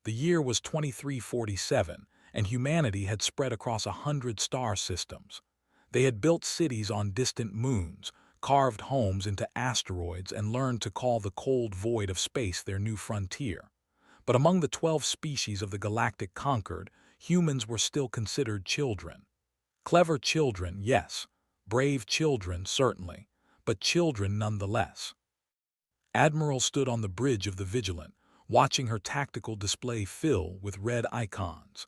The year was 2347, and humanity had spread across 100 star systems. They had built cities on distant moons, carved homes into asteroids, and learned to call the cold void of space their new frontier. But among the 12 species of the galactic conquered, humans were still considered children. Clever children, yes. Brave children, certainly. But children nonetheless. Admiral stood on the bridge of the Vigilant, watching her tactical display fill with red icons.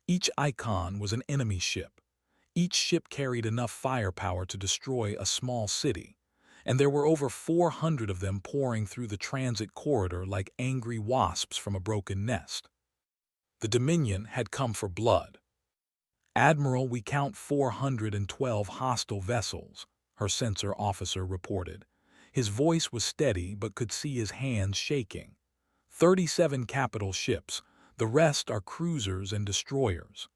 Each icon was an enemy ship. Each ship carried enough firepower to destroy a small city, and there were over 400 of them pouring through the transit corridor like angry wasps from a broken nest. The Dominion had come for blood. "Admiral, we count 412 hostile vessels," her sensor officer reported. His voice was steady but could see his hands shaking. 37 capital ships, the rest are cruisers and destroyers.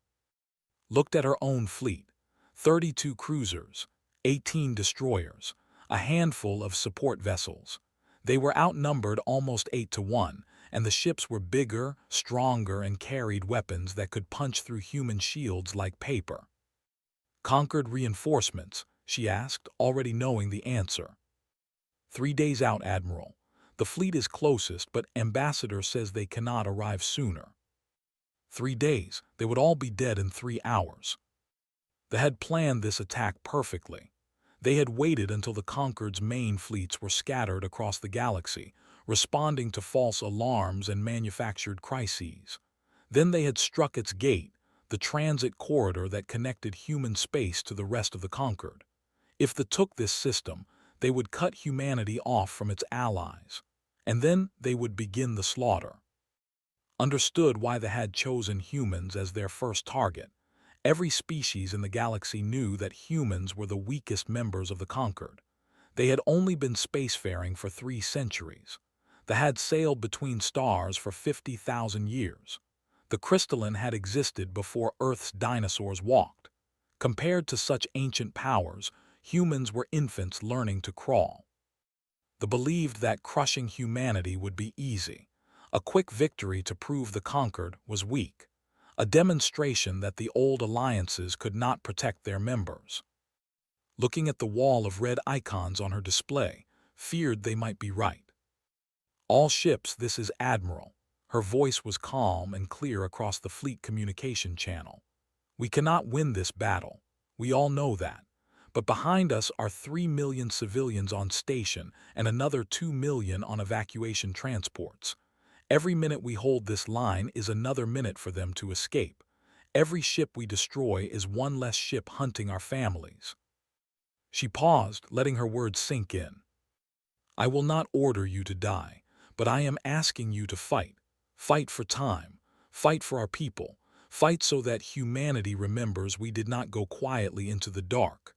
Looked at her own fleet. 32 cruisers, 18 destroyers, a handful of support vessels. They were outnumbered almost 8 to 1, and the ships were bigger, stronger, and carried weapons that could punch through human shields like paper. "Conquered reinforcements?" she asked, already knowing the answer. 3 days out, Admiral. The fleet is closest, but Ambassador says they cannot arrive sooner. 3 days, they would all be dead in 3 hours. They had planned this attack perfectly. They had waited until the Conquered's main fleets were scattered across the galaxy, responding to false alarms and manufactured crises. Then they had struck its gate, the transit corridor that connected human space to the rest of the Conquered. If they took this system, they would cut humanity off from its allies, and then they would begin the slaughter. Understood why they had chosen humans as their first target. Every species in the galaxy knew that humans were the weakest members of the Conquered. They had only been spacefaring for 3 centuries. They had sailed between stars for 50,000 years. The crystalline had existed before Earth's dinosaurs walked. Compared to such ancient powers, humans were infants learning to crawl. They believed that crushing humanity would be easy. A quick victory to prove the Conquered was weak. A demonstration that the old alliances could not protect their members. Looking at the wall of red icons on her display, feared they might be right. "All ships, this is Admiral." Her voice was calm and clear across the fleet communication channel. "We cannot win this battle. We all know that. But behind us are 3 million civilians on station and another 2 million on evacuation transports. Every minute we hold this line is another minute for them to escape. Every ship we destroy is one less ship hunting our families." She paused, letting her words sink in. "I will not order you to die, but I am asking you to fight. Fight for time. Fight for our people. Fight so that humanity remembers we did not go quietly into the dark."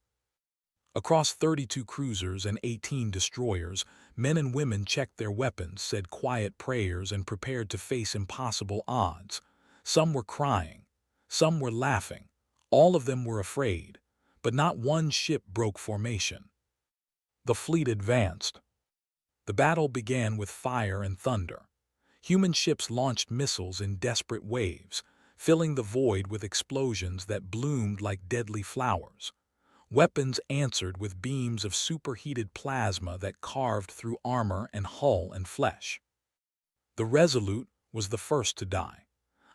Across 32 cruisers and 18 destroyers, men and women checked their weapons, said quiet prayers, and prepared to face impossible odds. Some were crying. Some were laughing. All of them were afraid. But not one ship broke formation. The fleet advanced. The battle began with fire and thunder. Human ships launched missiles in desperate waves, filling the void with explosions that bloomed like deadly flowers. Weapons answered with beams of superheated plasma that carved through armor and hull and flesh. The Resolute was the first to die.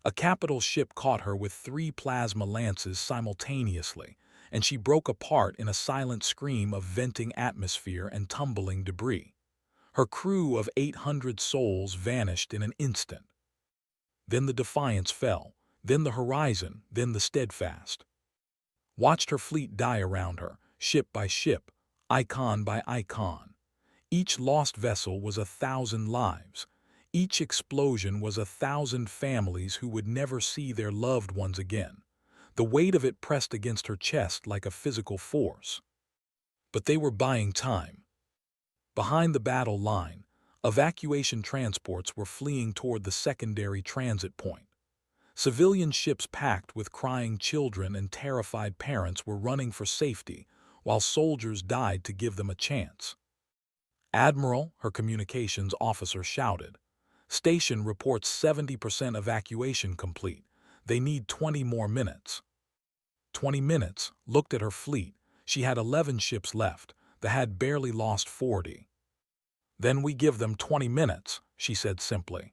A capital ship caught her with 3 plasma lances simultaneously, and she broke apart in a silent scream of venting atmosphere and tumbling debris. Her crew of 800 souls vanished in an instant. Then the Defiance fell, then the Horizon, then the Steadfast. Watched her fleet die around her, ship by ship, icon by icon. Each lost vessel was 1,000 lives. Each explosion was 1,000 families who would never see their loved ones again. The weight of it pressed against her chest like a physical force. But they were buying time. Behind the battle line, evacuation transports were fleeing toward the secondary transit point. Civilian ships packed with crying children and terrified parents were running for safety, while soldiers died to give them a chance. "Admiral," her communications officer shouted. Station reports 70% evacuation complete. They need 20 more minutes. 20 minutes, looked at her fleet. She had 11 ships left. The had barely lost 40. Then we give them 20 minutes, she said simply.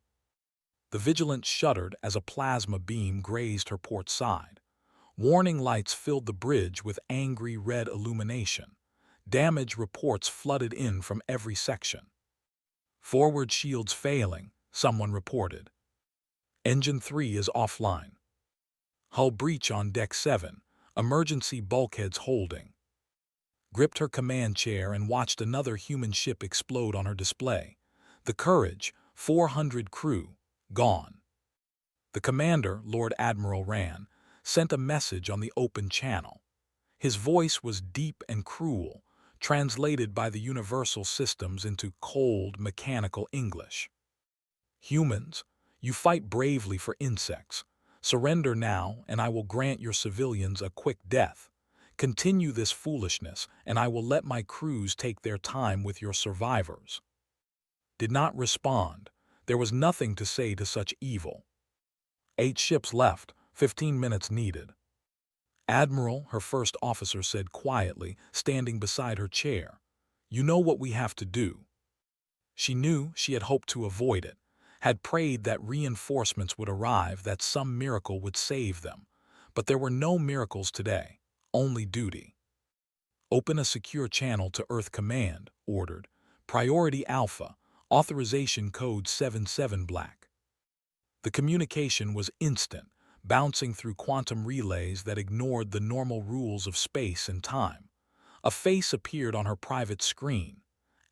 The Vigilant shuddered as a plasma beam grazed her port side. Warning lights filled the bridge with angry red illumination. Damage reports flooded in from every section. Forward shields failing, someone reported. Engine 3 is offline. Hull breach on deck 7, emergency bulkheads holding. Gripped her command chair and watched another human ship explode on her display. The Courage, 400 crew, gone. The commander, Lord Admiral Rand, sent a message on the open channel. His voice was deep and cruel, translated by the universal systems into cold, mechanical English. Humans, you fight bravely for insects. Surrender now, and I will grant your civilians a quick death. Continue this foolishness, and I will let my crews take their time with your survivors. Did not respond. There was nothing to say to such evil. 8 ships left, 15 minutes needed. Admiral, her first officer said quietly, standing beside her chair. You know what we have to do. She knew she had hoped to avoid it, had prayed that reinforcements would arrive, that some miracle would save them. But there were no miracles today, only duty. Open a secure channel to Earth Command, ordered. Priority Alpha, authorization code 77 Black. The communication was instant, bouncing through quantum relays that ignored the normal rules of space and time. A face appeared on her private screen.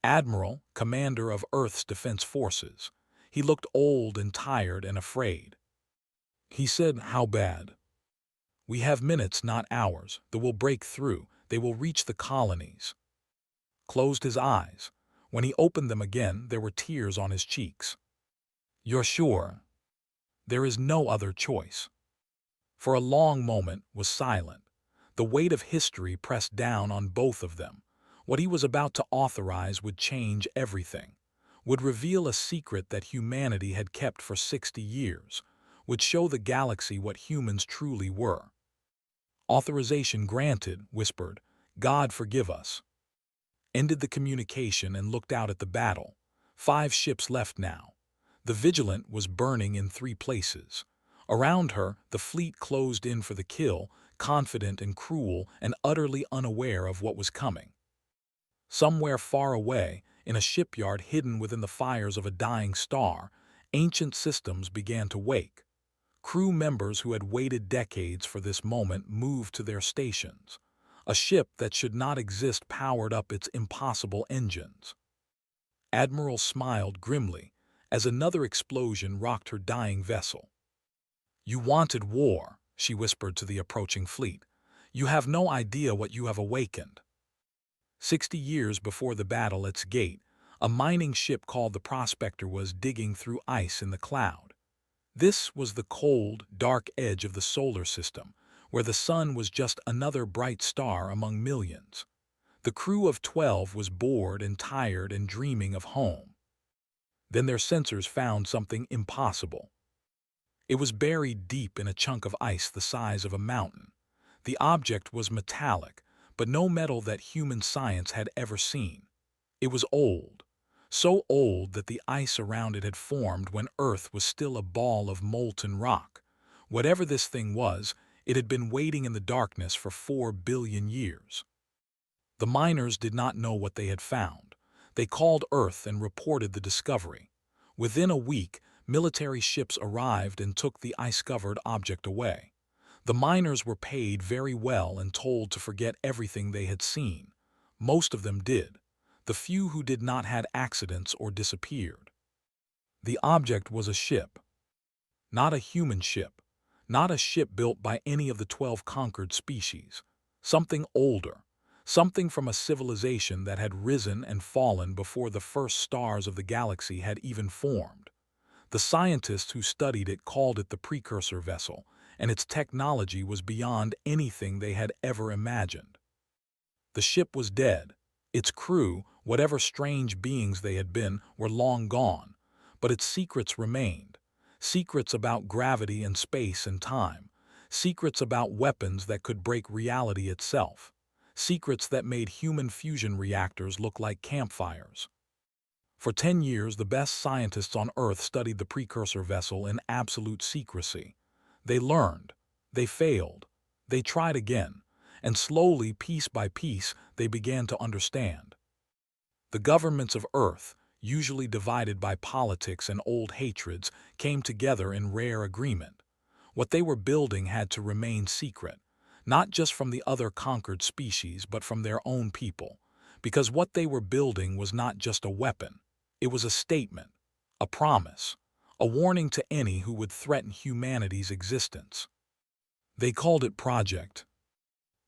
Admiral, commander of Earth's Defense Forces. He looked old and tired and afraid. He said, how bad? We have minutes, not hours. They will break through. They will reach the colonies. Closed his eyes. When he opened them again, there were tears on his cheeks. You're sure? There is no other choice. For a long moment was silent. The weight of history pressed down on both of them. What he was about to authorize would change everything, would reveal a secret that humanity had kept for 60 years, would show the galaxy what humans truly were. Authorization granted, whispered, God forgive us. Ended the communication and looked out at the battle. 5 ships left now. The Vigilant was burning in 3 places. Around her, the fleet closed in for the kill, confident and cruel and utterly unaware of what was coming. Somewhere far away, in a shipyard hidden within the fires of a dying star, ancient systems began to wake. Crew members who had waited decades for this moment moved to their stations. A ship that should not exist powered up its impossible engines. Admiral smiled grimly as another explosion rocked her dying vessel. You wanted war, she whispered to the approaching fleet. You have no idea what you have awakened. 60 years before the battle at its gate, a mining ship called the Prospector was digging through ice in the cloud. This was the cold, dark edge of the solar system, where the sun was just another bright star among millions. The crew of 12 was bored and tired and dreaming of home. Then their sensors found something impossible. It was buried deep in a chunk of ice the size of a mountain. The object was metallic, but no metal that human science had ever seen. It was old, so old that the ice around it had formed when Earth was still a ball of molten rock. Whatever this thing was, it had been waiting in the darkness for 4 billion years. The miners did not know what they had found. They called Earth and reported the discovery. Within a week, military ships arrived and took the ice-covered object away. The miners were paid very well and told to forget everything they had seen. Most of them did. The few who did not had accidents or disappeared. The object was a ship. Not a human ship. Not a ship built by any of the 12 conquered species. Something older. Something from a civilization that had risen and fallen before the first stars of the galaxy had even formed. The scientists who studied it called it the precursor vessel, and its technology was beyond anything they had ever imagined. The ship was dead. Its crew, whatever strange beings they had been, were long gone. But its secrets remained. Secrets about gravity and space and time. Secrets about weapons that could break reality itself. Secrets that made human fusion reactors look like campfires. For 10 years, the best scientists on Earth studied the precursor vessel in absolute secrecy. They learned. They failed. They tried again. And slowly, piece by piece, they began to understand. The governments of Earth, usually divided by politics and old hatreds, came together in rare agreement. What they were building had to remain secret, not just from the other conquered species, but from their own people. Because what they were building was not just a weapon. It was a statement, a promise, a warning to any who would threaten humanity's existence. They called it Project.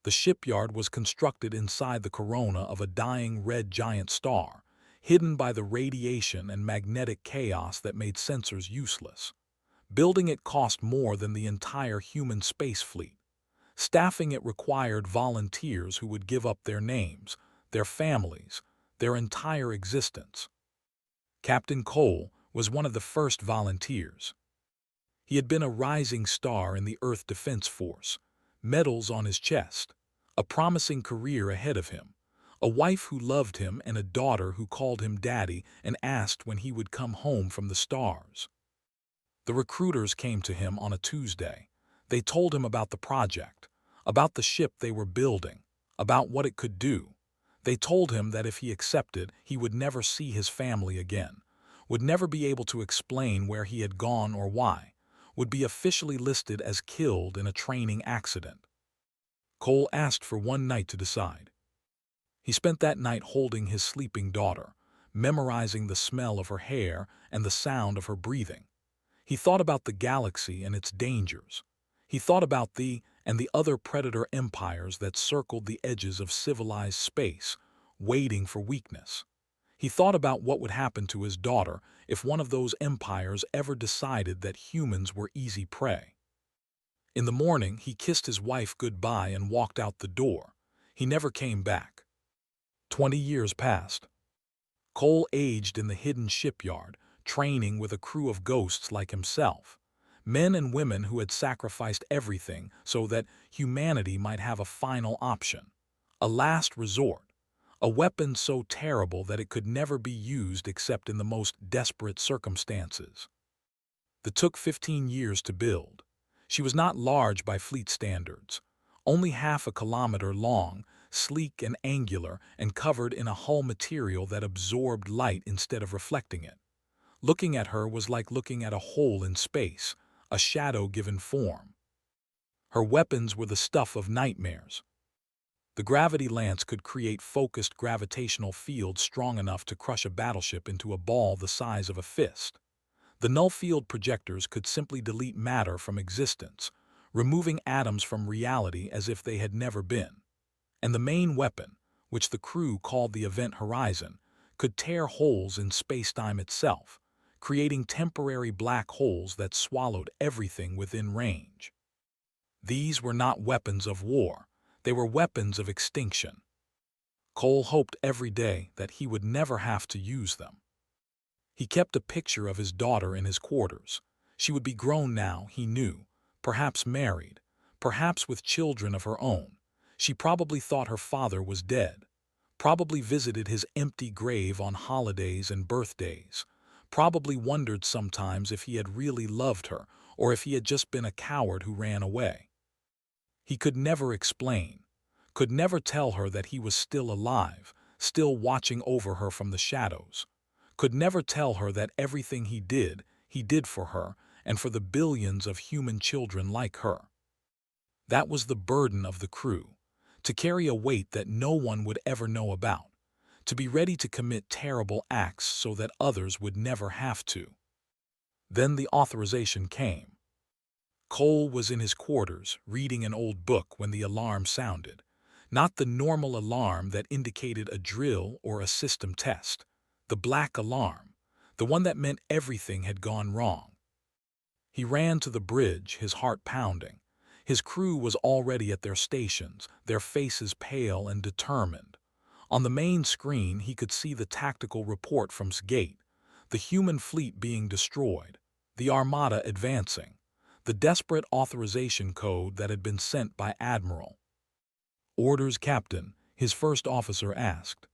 The shipyard was constructed inside the corona of a dying red giant star, hidden by the radiation and magnetic chaos that made sensors useless. Building it cost more than the entire human space fleet. Staffing it required volunteers who would give up their names, their families, their entire existence. Captain Cole was one of the first volunteers. He had been a rising star in the Earth Defense Force, medals on his chest, a promising career ahead of him, a wife who loved him and a daughter who called him daddy and asked when he would come home from the stars. The recruiters came to him on a Tuesday. They told him about the project, about the ship they were building, about what it could do. They told him that if he accepted, he would never see his family again, would never be able to explain where he had gone or why, would be officially listed as killed in a training accident. Cole asked for one night to decide. He spent that night holding his sleeping daughter, memorizing the smell of her hair and the sound of her breathing. He thought about the galaxy and its dangers. He thought about the other predator empires that circled the edges of civilized space, waiting for weakness. He thought about what would happen to his daughter if one of those empires ever decided that humans were easy prey. In the morning, he kissed his wife goodbye and walked out the door. He never came back. 20 years passed. Cole aged in the hidden shipyard, training with a crew of ghosts like himself. Men and women who had sacrificed everything so that humanity might have a final option, a last resort, a weapon so terrible that it could never be used except in the most desperate circumstances. It took 15 years to build. She was not large by fleet standards, only half a kilometer long, sleek and angular, and covered in a hull material that absorbed light instead of reflecting it. Looking at her was like looking at a hole in space, a shadow given form. Her weapons were the stuff of nightmares. The gravity lance could create focused gravitational fields strong enough to crush a battleship into a ball the size of a fist. The null field projectors could simply delete matter from existence, removing atoms from reality as if they had never been. And the main weapon, which the crew called the Event Horizon, could tear holes in space-time itself, creating temporary black holes that swallowed everything within range. These were not weapons of war, they were weapons of extinction. Cole hoped every day that he would never have to use them. He kept a picture of his daughter in his quarters. She would be grown now, he knew, perhaps married, perhaps with children of her own. She probably thought her father was dead, probably visited his empty grave on holidays and birthdays, probably wondered sometimes if he had really loved her or if he had just been a coward who ran away. He could never explain, could never tell her that he was still alive, still watching over her from the shadows, could never tell her that everything he did for her and for the billions of human children like her. That was the burden of the crew, to carry a weight that no one would ever know about, to be ready to commit terrible acts so that others would never have to. Then the authorization came. Cole was in his quarters, reading an old book when the alarm sounded. Not the normal alarm that indicated a drill or a system test. The black alarm, the one that meant everything had gone wrong. He ran to the bridge, his heart pounding. His crew was already at their stations, their faces pale and determined. On the main screen, he could see the tactical report from Sgate. The human fleet being destroyed, the armada advancing, the desperate authorization code that had been sent by Admiral. "Orders, Captain," his first officer asked.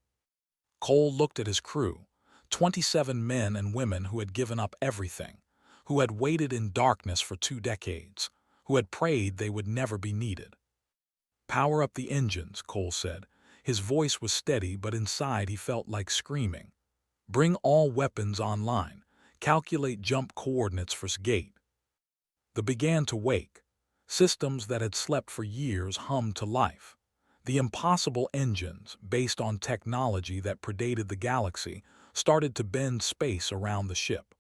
Cole looked at his crew, 27 men and women who had given up everything, who had waited in darkness for 2 decades, who had prayed they would never be needed. "Power up the engines," Cole said. His voice was steady, but inside he felt like screaming. "Bring all weapons online. Calculate jump coordinates for gate." They began to wake. Systems that had slept for years hummed to life. The impossible engines, based on technology that predated the galaxy, started to bend space around the ship.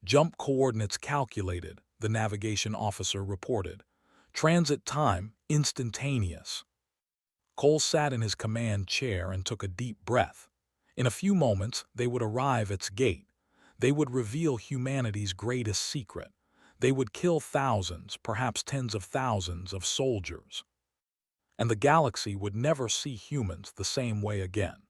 "Jump coordinates calculated," the navigation officer reported. "Transit time instantaneous." Cole sat in his command chair and took a deep breath. In a few moments, they would arrive at its gate. They would reveal humanity's greatest secret. They would kill thousands, perhaps tens of thousands of soldiers. And the galaxy would never see humans the same way again.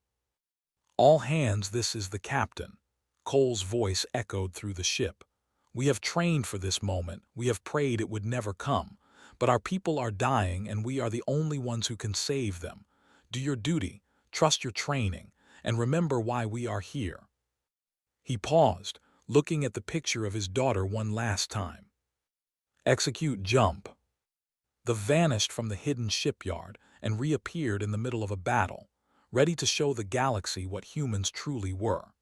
"All hands, this is the captain." Cole's voice echoed through the ship. "We have trained for this moment, we have prayed it would never come, but our people are dying and we are the only ones who can save them. Do your duty, trust your training, and remember why we are here." He paused, looking at the picture of his daughter one last time. "Execute jump." They vanished from the hidden shipyard and reappeared in the middle of a battle, ready to show the galaxy what humans truly were.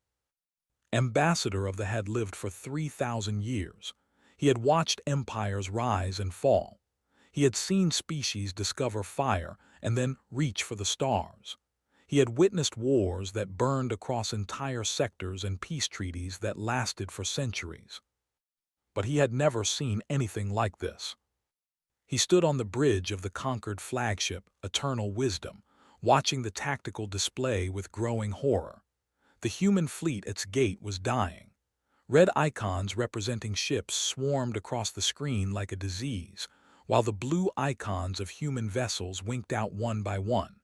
Ambassador of the had lived for 3,000 years. He had watched empires rise and fall. He had seen species discover fire and then reach for the stars. He had witnessed wars that burned across entire sectors and peace treaties that lasted for centuries. But he had never seen anything like this. He stood on the bridge of the conquered flagship, Eternal Wisdom, watching the tactical display with growing horror. The human fleet at its gate was dying. Red icons representing ships swarmed across the screen like a disease, while the blue icons of human vessels winked out one by one.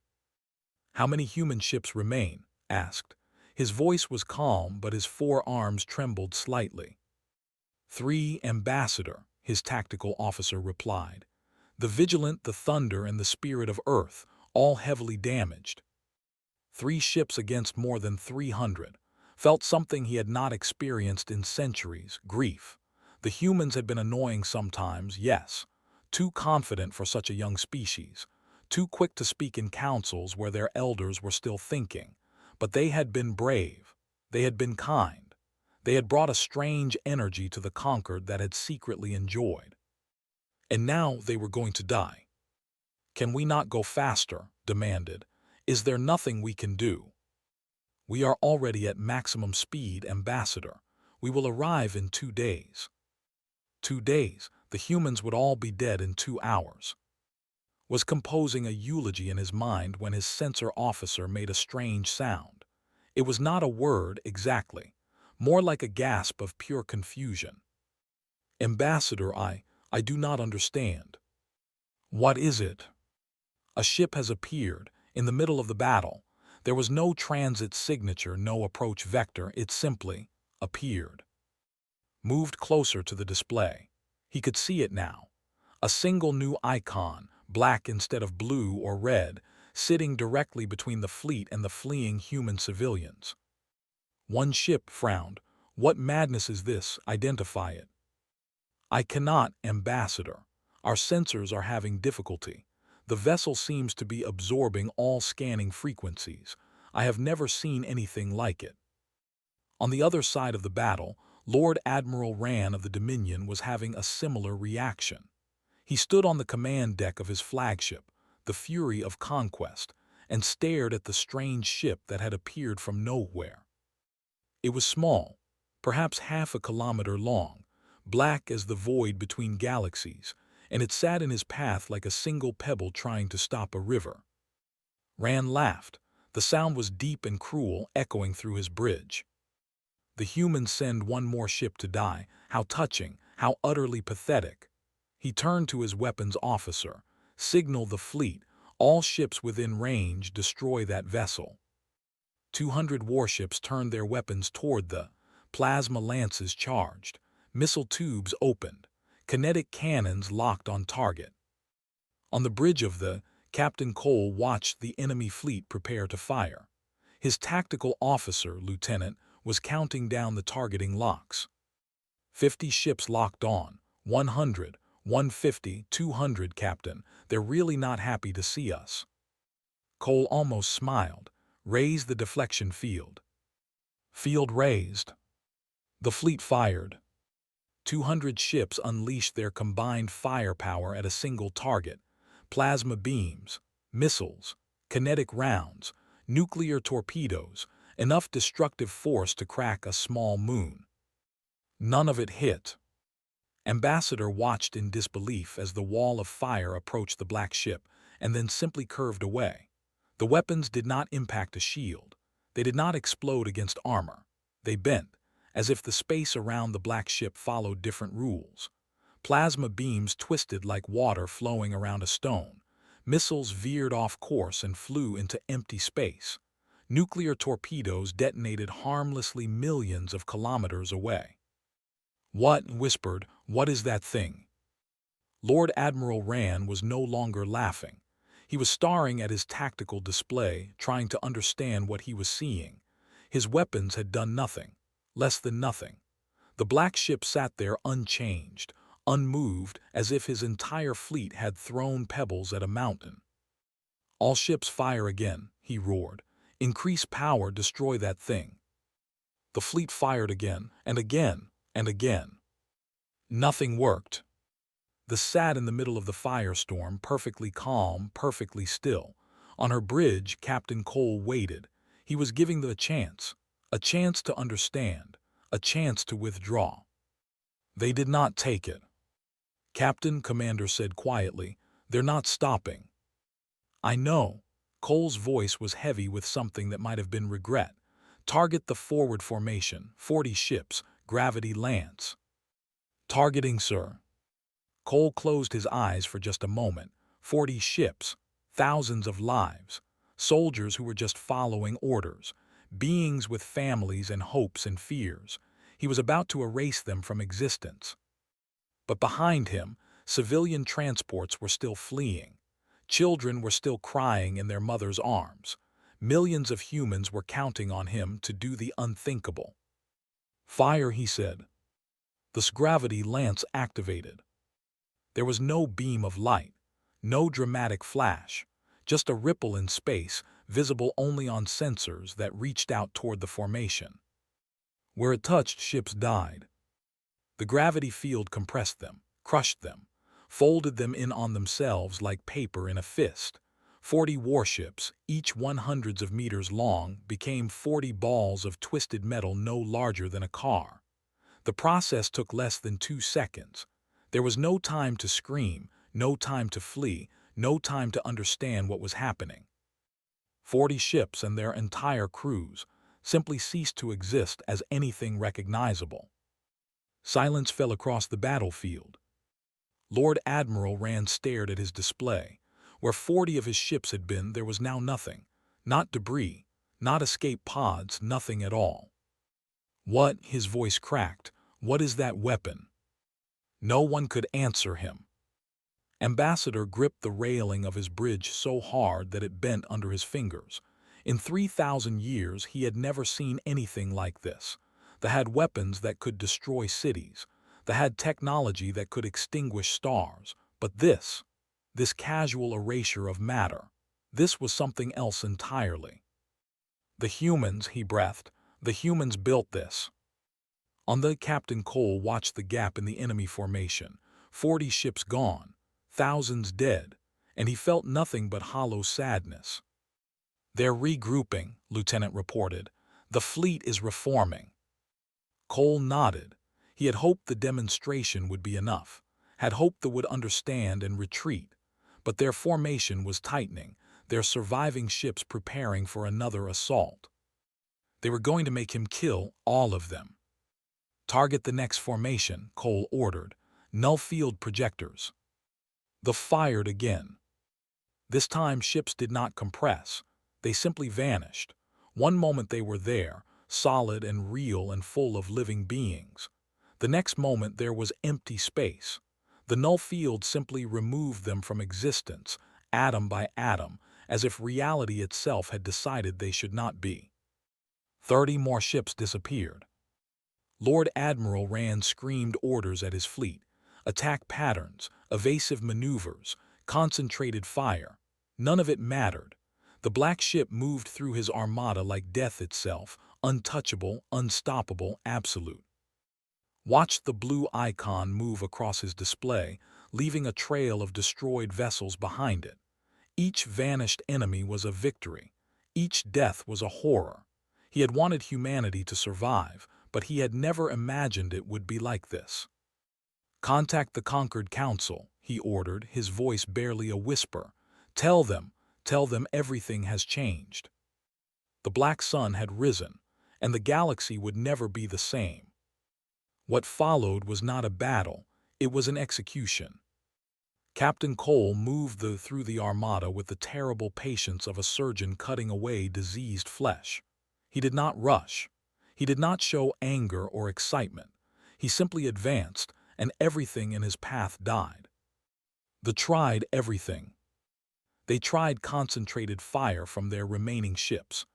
"How many human ships remain?" asked. His voice was calm, but his forearms trembled slightly. "3, Ambassador," his tactical officer replied. "The Vigilant, the Thunder, and the Spirit of Earth, all heavily damaged." 3 ships against more than 300. Felt something he had not experienced in centuries, grief. The humans had been annoying sometimes, yes. Too confident for such a young species. Too quick to speak in councils where their elders were still thinking. But they had been brave. They had been kind. They had brought a strange energy to the conquered that had secretly enjoyed. And now they were going to die. "Can we not go faster?" demanded. "Is there nothing we can do?" "We are already at maximum speed, Ambassador. We will arrive in 2 days." 2 days? The humans would all be dead in 2 hours. Was composing a eulogy in his mind when his sensor officer made a strange sound. It was not a word exactly, more like a gasp of pure confusion. "Ambassador, I do not understand." "What is it?" "A ship has appeared, in the middle of the battle. There was no transit signature, no approach vector, it simply appeared." Moved closer to the display. He could see it now. A single new icon, black instead of blue or red, sitting directly between the fleet and the fleeing human civilians. One ship frowned. "What madness is this? Identify it." "I cannot, Ambassador. Our sensors are having difficulty. The vessel seems to be absorbing all scanning frequencies. I have never seen anything like it." On the other side of the battle, Lord Admiral Rand of the Dominion was having a similar reaction. He stood on the command deck of his flagship, the Fury of Conquest, and stared at the strange ship that had appeared from nowhere. It was small, perhaps half a kilometer long, black as the void between galaxies, and it sat in his path like a single pebble trying to stop a river. Rand laughed. The sound was deep and cruel, echoing through his bridge. "The humans send one more ship to die. How touching, how utterly pathetic." He turned to his weapons officer. "Signal the fleet. All ships within range, destroy that vessel." 200 warships turned their weapons toward the Plasma lances charged. Missile tubes opened. Kinetic cannons locked on target. On the bridge of the, Captain Cole watched the enemy fleet prepare to fire. His tactical officer, Lieutenant, was counting down the targeting locks. 50 ships locked on. 100, 150, 200, Captain. They're really not happy to see us. Cole almost smiled. Raise the deflection field. Field raised. The fleet fired. 200 ships unleashed their combined firepower at a single target. Plasma beams, missiles, kinetic rounds, nuclear torpedoes, enough destructive force to crack a small moon. None of it hit. Ambassador watched in disbelief as the wall of fire approached the black ship and then simply curved away. The weapons did not impact a shield. They did not explode against armor. They bent, as if the space around the black ship followed different rules. Plasma beams twisted like water flowing around a stone. Missiles veered off course and flew into empty space. Nuclear torpedoes detonated harmlessly millions of kilometers away. "What?" whispered, "what is that thing?" Lord Admiral Rand was no longer laughing. He was staring at his tactical display, trying to understand what he was seeing. His weapons had done nothing, less than nothing. The black ship sat there unchanged, unmoved, as if his entire fleet had thrown pebbles at a mountain. "All ships fire again," he roared. "Increase power, destroy that thing." The fleet fired again, and again, and again. Nothing worked. They sat in the middle of the firestorm, perfectly calm, perfectly still. On her bridge, Captain Cole waited. He was giving them a chance to understand, a chance to withdraw. They did not take it. "Captain," Commander said quietly, "they're not stopping." "I know." Cole's voice was heavy with something that might have been regret. "Target the forward formation, 40 ships, gravity lance." "Targeting, sir." Cole closed his eyes for just a moment. 40 ships, thousands of lives, soldiers who were just following orders, beings with families and hopes and fears. He was about to erase them from existence. But behind him, civilian transports were still fleeing. Children were still crying in their mothers' arms. Millions of humans were counting on him to do the unthinkable. "Fire," he said. The gravity lance activated. There was no beam of light, no dramatic flash, just a ripple in space, visible only on sensors that reached out toward the formation. Where it touched, ships died. The gravity field compressed them, crushed them, folded them in on themselves like paper in a fist. 40 warships, each 100s of meters long, became 40 balls of twisted metal no larger than a car. The process took less than 2 seconds. There was no time to scream, no time to flee, no time to understand what was happening. 40 ships and their entire crews simply ceased to exist as anything recognizable. Silence fell across the battlefield. Lord Admiral Rand stared at his display. Where 40 of his ships had been, there was now nothing. Not debris, not escape pods, nothing at all. "What?" his voice cracked. "What is that weapon?" No one could answer him. Ambassador gripped the railing of his bridge so hard that it bent under his fingers. In 3,000 years, he had never seen anything like this. They had weapons that could destroy cities. They had technology that could extinguish stars. But this casual erasure of matter, this was something else entirely. "The humans," he breathed, "the humans built this." On the Captain Cole watched the gap in the enemy formation. 40 ships gone, thousands dead, and he felt nothing but hollow sadness. "They're regrouping," Lieutenant reported. "The fleet is reforming." Cole nodded. He had hoped the demonstration would be enough, had hoped they would understand and retreat. But their formation was tightening, their surviving ships preparing for another assault. They were going to make him kill all of them. "Target the next formation," Cole ordered. "Null field projectors." They fired again. This time ships did not compress. They simply vanished. One moment they were there, solid and real and full of living beings. The next moment there was empty space. The null field simply removed them from existence, atom by atom, as if reality itself had decided they should not be. 30 more ships disappeared. Lord Admiral Rand screamed orders at his fleet: attack patterns, evasive maneuvers, concentrated fire. None of it mattered. The black ship moved through his armada like death itself, untouchable, unstoppable, absolute. Watched the blue icon move across his display, leaving a trail of destroyed vessels behind it. Each vanished enemy was a victory. Each death was a horror. He had wanted humanity to survive, but he had never imagined it would be like this. "Contact the Conquered Council," he ordered, his voice barely a whisper. Tell them everything has changed." The black sun had risen, and the galaxy would never be the same. What followed was not a battle, it was an execution. Captain Cole moved through the armada with the terrible patience of a surgeon cutting away diseased flesh. He did not rush. He did not show anger or excitement. He simply advanced, and everything in his path died. They tried everything. They tried concentrated fire from their remaining ships.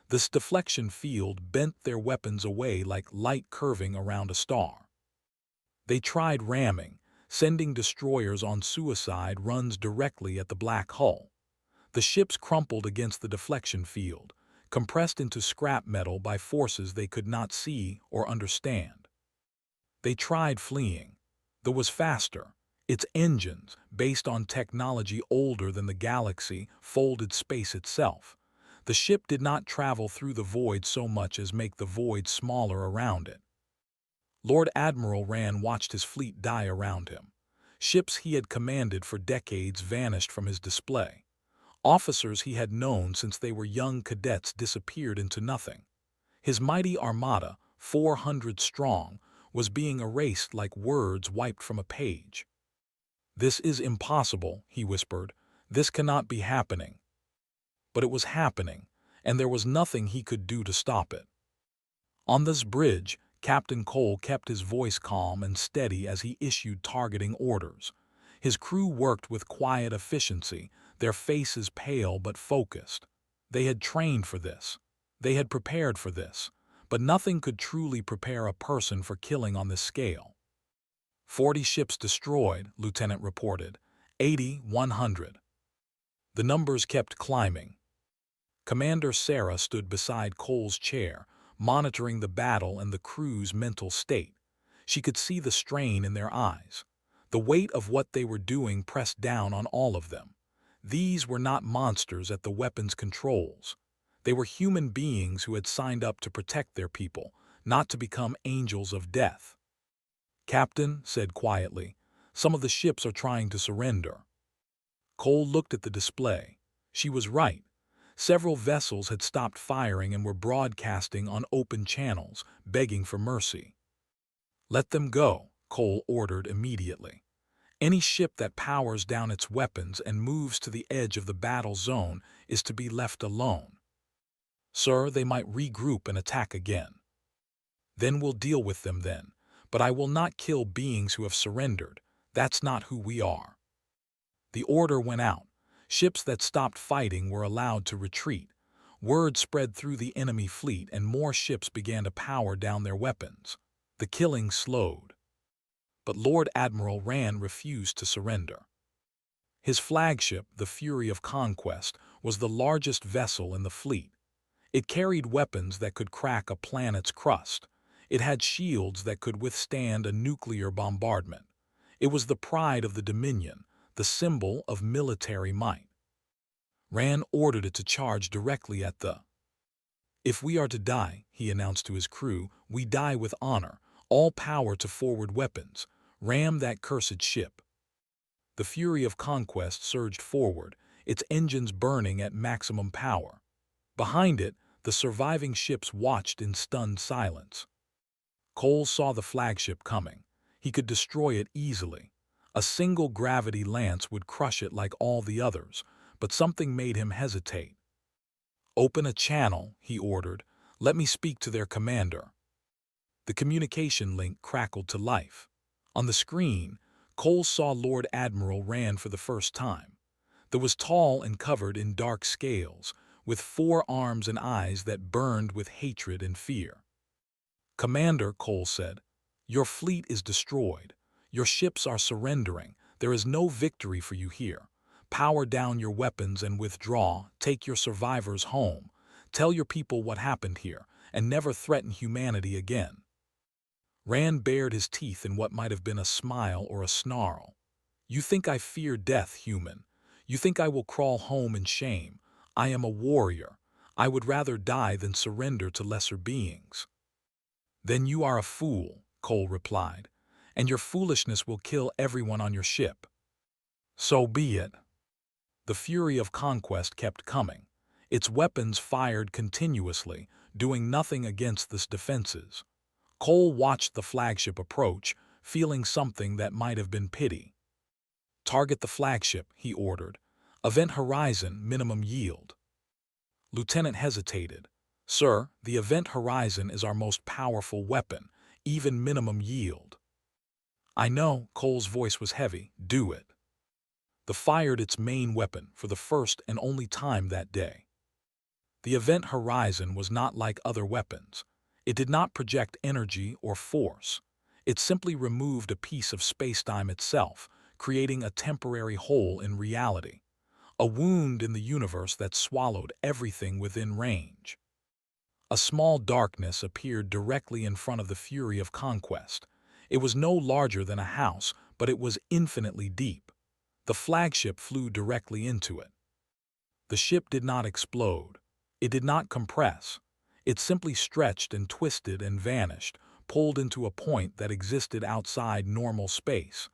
This deflection field bent their weapons away like light curving around a star. They tried ramming, sending destroyers on suicide runs directly at the black hull. The ships crumpled against the deflection field, compressed into scrap metal by forces they could not see or understand. They tried fleeing. That was faster. Its engines, based on technology older than the galaxy, folded space itself. The ship did not travel through the void so much as make the void smaller around it. Lord Admiral Rand watched his fleet die around him. Ships he had commanded for decades vanished from his display. Officers he had known since they were young cadets disappeared into nothing. His mighty armada, 400 strong, was being erased like words wiped from a page. "This is impossible," he whispered. "This cannot be happening." But it was happening, and there was nothing he could do to stop it. On this bridge, Captain Cole kept his voice calm and steady as he issued targeting orders. His crew worked with quiet efficiency, their faces pale but focused. They had trained for this. They had prepared for this. But nothing could truly prepare a person for killing on this scale. 40 ships destroyed, Lieutenant reported. 80, 100. The numbers kept climbing. Commander Sarah stood beside Cole's chair, monitoring the battle and the crew's mental state. She could see the strain in their eyes. The weight of what they were doing pressed down on all of them. These were not monsters at the weapons controls. They were human beings who had signed up to protect their people, not to become angels of death. "Captain," said quietly, "some of the ships are trying to surrender." Cole looked at the display. She was right. Several vessels had stopped firing and were broadcasting on open channels, begging for mercy. "Let them go," Cole ordered immediately. "Any ship that powers down its weapons and moves to the edge of the battle zone is to be left alone. Sir, they might regroup and attack again. Then we'll deal with them then. But I will not kill beings who have surrendered. That's not who we are." The order went out. Ships that stopped fighting were allowed to retreat. Word spread through the enemy fleet and more ships began to power down their weapons. The killing slowed. But Lord Admiral Rand refused to surrender. His flagship, the Fury of Conquest, was the largest vessel in the fleet. It carried weapons that could crack a planet's crust. It had shields that could withstand a nuclear bombardment. It was the pride of the Dominion, the symbol of military might. Rand ordered it to charge directly at the. "If we are to die," he announced to his crew, "we die with honor. All power to forward weapons. Ram that cursed ship." The Fury of Conquest surged forward, its engines burning at maximum power. Behind it, the surviving ships watched in stunned silence. Cole saw the flagship coming. He could destroy it easily. A single gravity lance would crush it like all the others, but something made him hesitate. "Open a channel," he ordered. Let me speak to their commander. The communication link crackled to life. On the screen, Cole saw Lord Admiral Rand for the first time. He was tall and covered in dark scales, with 4 arms and eyes that burned with hatred and fear. "Commander," Cole said, "your fleet is destroyed. Your ships are surrendering. There is no victory for you here. Power down your weapons and withdraw. Take your survivors home. Tell your people what happened here, and never threaten humanity again." Rand bared his teeth in what might have been a smile or a snarl. "You think I fear death, human. You think I will crawl home in shame. I am a warrior. I would rather die than surrender to lesser beings." "Then you are a fool," Cole replied, "and your foolishness will kill everyone on your ship." "So be it." The fury of conquest kept coming. Its weapons fired continuously, doing nothing against the defenses. Cole watched the flagship approach, feeling something that might have been pity. "Target the flagship," he ordered. "Event horizon, minimum yield." Lieutenant hesitated. "Sir, the event horizon is our most powerful weapon, even minimum yield." "I know," Cole's voice was heavy. "Do it." The fired its main weapon for the first and only time that day. The event horizon was not like other weapons. It did not project energy or force. It simply removed a piece of spacetime itself, creating a temporary hole in reality. A wound in the universe that swallowed everything within range. A small darkness appeared directly in front of the fury of conquest. It was no larger than a house, but it was infinitely deep. The flagship flew directly into it. The ship did not explode. It did not compress. It simply stretched and twisted and vanished, pulled into a point that existed outside normal space.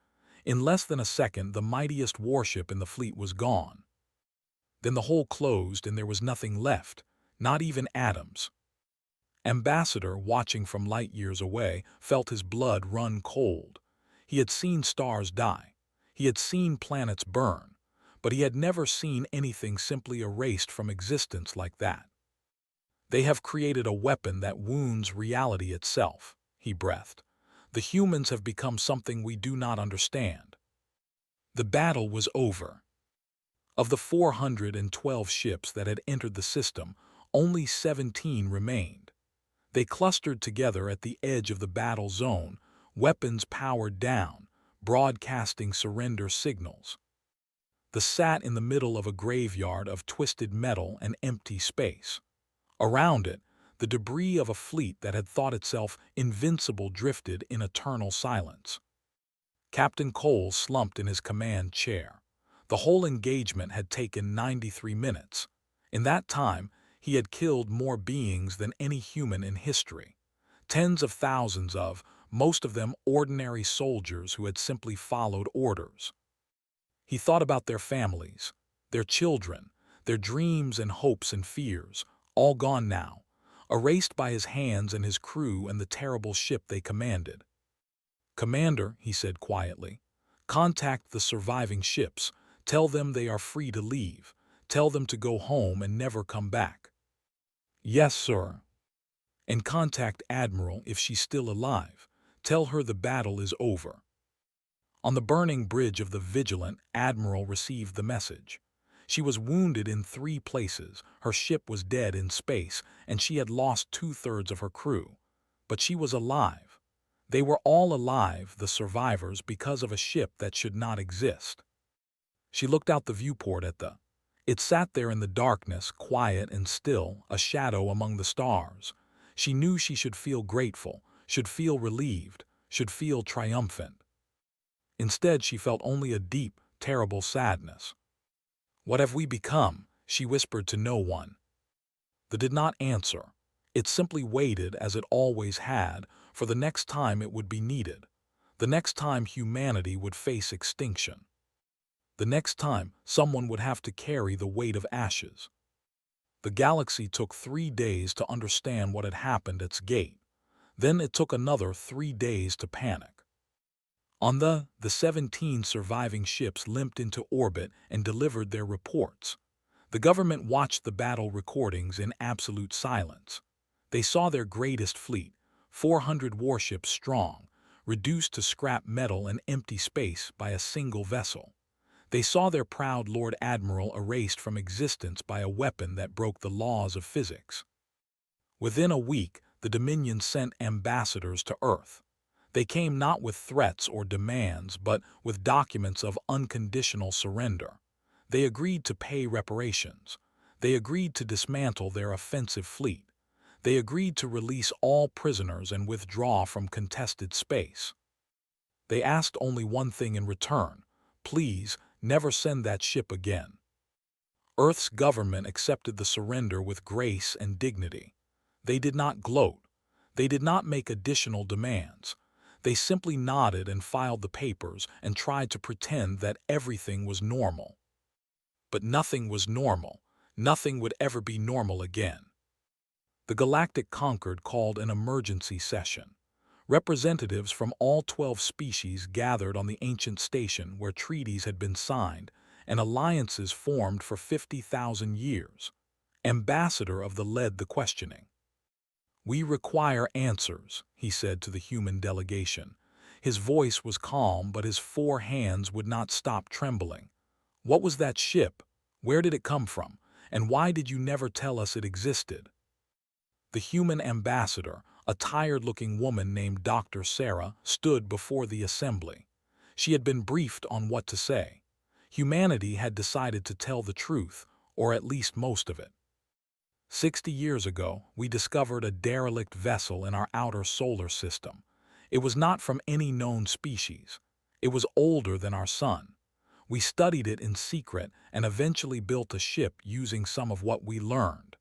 In less than a second, the mightiest warship in the fleet was gone. Then the hole closed and there was nothing left, not even atoms. Ambassador, watching from light years away, felt his blood run cold. He had seen stars die. He had seen planets burn. But he had never seen anything simply erased from existence like that. "They have created a weapon that wounds reality itself," he breathed. "The humans have become something we do not understand." The battle was over. Of the 412 ships that had entered the system, only 17 remained. They clustered together at the edge of the battle zone, weapons powered down, broadcasting surrender signals. They sat in the middle of a graveyard of twisted metal and empty space. Around it, the debris of a fleet that had thought itself invincible drifted in eternal silence. Captain Cole slumped in his command chair. The whole engagement had taken 93 minutes. In that time, he had killed more beings than any human in history. Tens of thousands of, most of them ordinary soldiers who had simply followed orders. He thought about their families, their children, their dreams and hopes and fears, all gone now, erased by his hands and his crew and the terrible ship they commanded. "Commander," he said quietly, "contact the surviving ships. Tell them they are free to leave. Tell them to go home and never come back." "Yes, sir." "And contact Admiral if she's still alive. Tell her the battle is over." On the burning bridge of the Vigilant, Admiral received the message. She was wounded in 3 places, her ship was dead in space, and she had lost 2/3 of her crew. But she was alive. They were all alive, the survivors, because of a ship that should not exist. She looked out the viewport at the. It sat there in the darkness, quiet and still, a shadow among the stars. She knew she should feel grateful, should feel relieved, should feel triumphant. Instead, she felt only a deep, terrible sadness. "What have we become?" she whispered to no one. They did not answer. It simply waited, as it always had, for the next time it would be needed. The next time humanity would face extinction. The next time someone would have to carry the weight of ashes. The galaxy took 3 days to understand what had happened at its gate. Then it took another 3 days to panic. On the 17 surviving ships limped into orbit and delivered their reports. The government watched the battle recordings in absolute silence. They saw their greatest fleet, 400 warships strong, reduced to scrap metal and empty space by a single vessel. They saw their proud Lord Admiral erased from existence by a weapon that broke the laws of physics. Within a week, the Dominion sent ambassadors to Earth. They came not with threats or demands, but with documents of unconditional surrender. They agreed to pay reparations. They agreed to dismantle their offensive fleet. They agreed to release all prisoners and withdraw from contested space. They asked only one thing in return: please, never send that ship again. Earth's government accepted the surrender with grace and dignity. They did not gloat. They did not make additional demands. They simply nodded and filed the papers and tried to pretend that everything was normal. But nothing was normal. Nothing would ever be normal again. The Galactic Concord called an emergency session. Representatives from all 12 species gathered on the ancient station where treaties had been signed and alliances formed for 50,000 years. Ambassador of the led the questioning. "We require answers," he said to the human delegation. His voice was calm, but his 4 hands would not stop trembling. "What was that ship? Where did it come from? And why did you never tell us it existed?" The human ambassador, a tired-looking woman named Dr. Sarah, stood before the assembly. She had been briefed on what to say. Humanity had decided to tell the truth, or at least most of it. 60 years ago, we discovered a derelict vessel in our outer solar system. It was not from any known species. It was older than our sun. We studied it in secret and eventually built a ship using some of what we learned.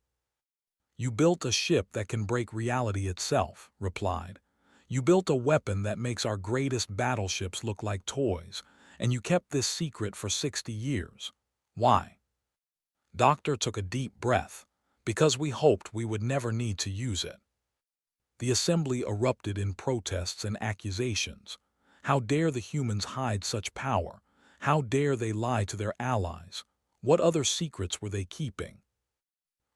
"You built a ship that can break reality itself," replied. "You built a weapon that makes our greatest battleships look like toys, and you kept this secret for 60 years. Why?" Doctor took a deep breath. "Because we hoped we would never need to use it." The assembly erupted in protests and accusations. How dare the humans hide such power? How dare they lie to their allies? What other secrets were they keeping?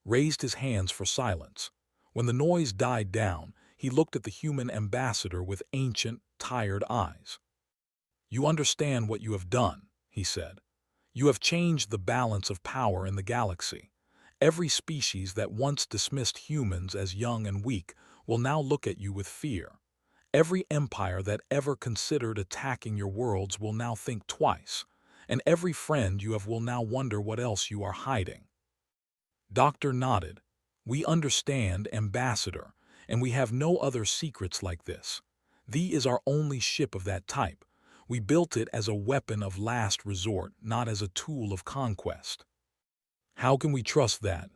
Raised his hands for silence. When the noise died down, he looked at the human ambassador with ancient, tired eyes. "You understand what you have done," he said. "You have changed the balance of power in the galaxy. Every species that once dismissed humans as young and weak will now look at you with fear. Every empire that ever considered attacking your worlds will now think twice, and every friend you have will now wonder what else you are hiding." Doctor nodded. "We understand, Ambassador, and we have no other secrets like this. Thee is our only ship of that type. We built it as a weapon of last resort, not as a tool of conquest." "How can we trust that?"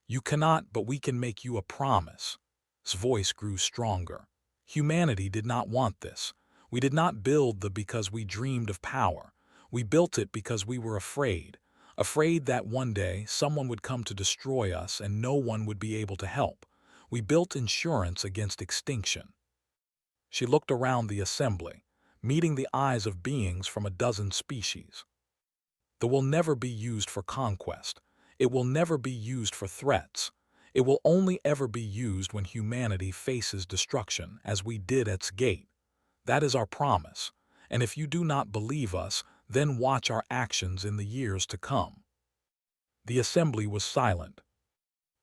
"You cannot, but we can make you a promise." His voice grew stronger. "Humanity did not want this. We did not build the because we dreamed of power. We built it because we were afraid. Afraid that one day someone would come to destroy us and no one would be able to help. We built insurance against extinction." She looked around the assembly, meeting the eyes of beings from a dozen species. "It will never be used for conquest. It will never be used for threats. It will only ever be used when humanity faces destruction, as we did at Gate. That is our promise, and if you do not believe us, then watch our actions in the years to come." The assembly was silent.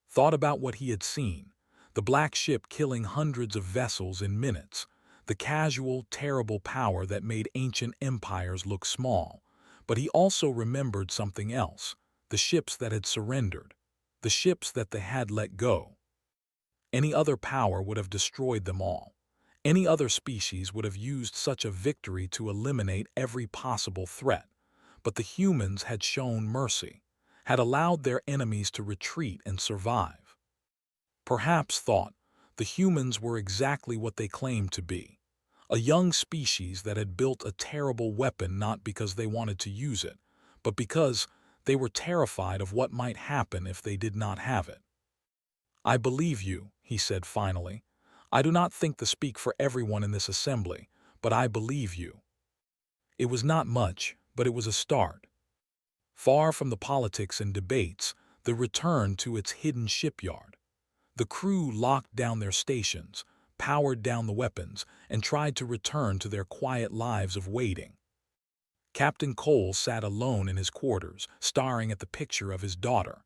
Thought about what he had seen: the black ship killing hundreds of vessels in minutes, the casual, terrible power that made ancient empires look small. But he also remembered something else: the ships that had surrendered, the ships that they had let go. Any other power would have destroyed them all. Any other species would have used such a victory to eliminate every possible threat. But the humans had shown mercy, had allowed their enemies to retreat and survive. Perhaps, thought, the humans were exactly what they claimed to be: a young species that had built a terrible weapon not because they wanted to use it, but because they were terrified of what might happen if they did not have it. "I believe you," he said finally. "I do not think to speak for everyone in this assembly, but I believe you." It was not much, but it was a start. Far from the politics and debates, the return to its hidden shipyard. The crew locked down their stations, powered down the weapons, and tried to return to their quiet lives of waiting. Captain Cole sat alone in his quarters, staring at the picture of his daughter.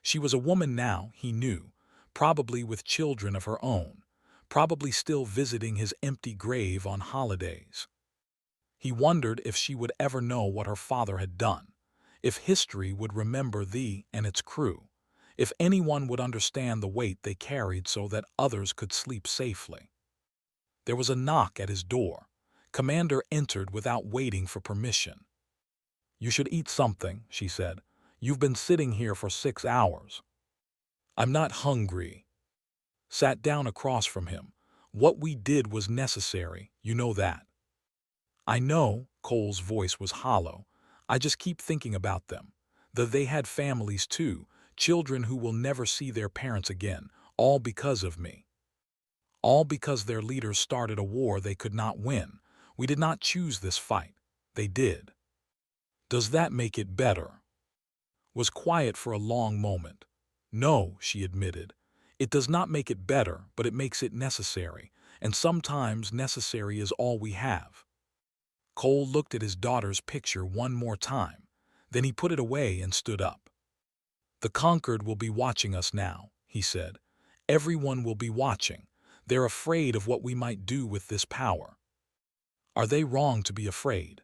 She was a woman now, he knew, probably with children of her own, probably still visiting his empty grave on holidays. He wondered if she would ever know what her father had done, if history would remember the and its crew, if anyone would understand the weight they carried so that others could sleep safely. There was a knock at his door. Commander entered without waiting for permission. "You should eat something," she said. "You've been sitting here for 6 hours." "I'm not hungry." Sat down across from him. "What we did was necessary, you know that." "I know," Cole's voice was hollow. "I just keep thinking about them. They had families too, children who will never see their parents again, all because of me. All because their leaders started a war they could not win. We did not choose this fight. They did." "Does that make it better?" Was quiet for a long moment. "No," she admitted. "It does not make it better, but it makes it necessary, and sometimes necessary is all we have." Cole looked at his daughter's picture one more time. Then he put it away and stood up. "The conquered will be watching us now," he said. "Everyone will be watching. They're afraid of what we might do with this power." "Are they wrong to be afraid?"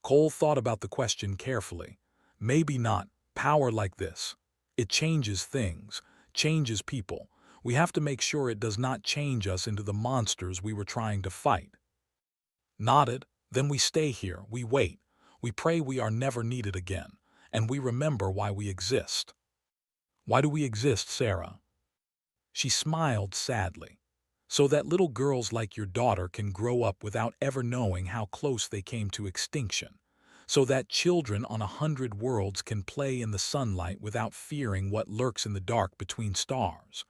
Cole thought about the question carefully. Maybe not. Power like this. It changes things, changes people. We have to make sure it does not change us into the monsters we were trying to fight. Nodded. Then we stay here, we wait. We pray we are never needed again, and we remember why we exist. "Why do we exist, Sarah?" She smiled sadly. "So that little girls like your daughter can grow up without ever knowing how close they came to extinction. So that children on 100 worlds can play in the sunlight without fearing what lurks in the dark between stars.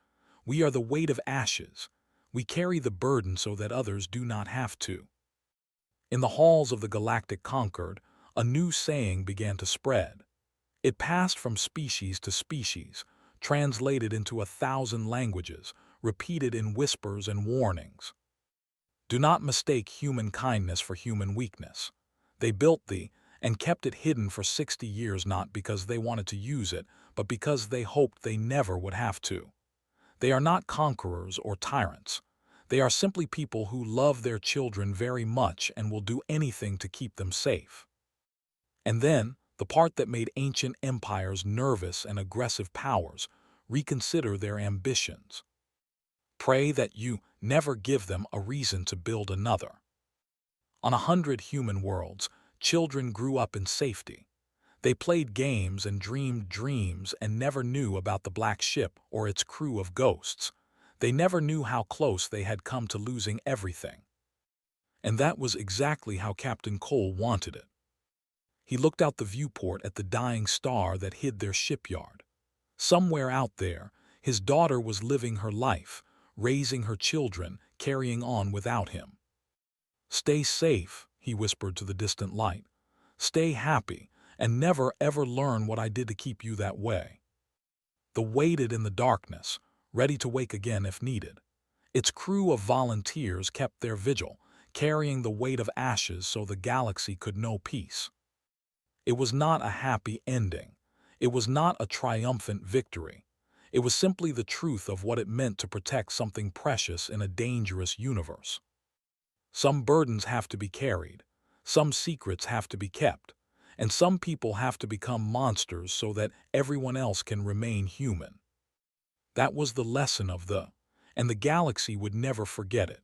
We are the weight of ashes. We carry the burden so that others do not have to." In the halls of the Galactic Concord, a new saying began to spread. It passed from species to species, translated into 1,000 languages, repeated in whispers and warnings. "Do not mistake human kindness for human weakness. They built thee and kept it hidden for 60 years not because they wanted to use it, but because they hoped they never would have to. They are not conquerors or tyrants. They are simply people who love their children very much and will do anything to keep them safe." And then, the part that made ancient empires nervous and aggressive powers reconsider their ambitions. "Pray that you never give them a reason to build another." On 100 human worlds, children grew up in safety. They played games and dreamed dreams and never knew about the black ship or its crew of ghosts. They never knew how close they had come to losing everything. And that was exactly how Captain Cole wanted it. He looked out the viewport at the dying star that hid their shipyard. Somewhere out there, his daughter was living her life, raising her children, carrying on without him. "Stay safe," he whispered to the distant light. "Stay happy, and never ever learn what I did to keep you that way." The waited in the darkness, ready to wake again if needed. Its crew of volunteers kept their vigil, carrying the weight of ashes so the galaxy could know peace. It was not a happy ending. It was not a triumphant victory. It was simply the truth of what it meant to protect something precious in a dangerous universe. Some burdens have to be carried, some secrets have to be kept, and some people have to become monsters so that everyone else can remain human. That was the lesson of and the galaxy would never forget it.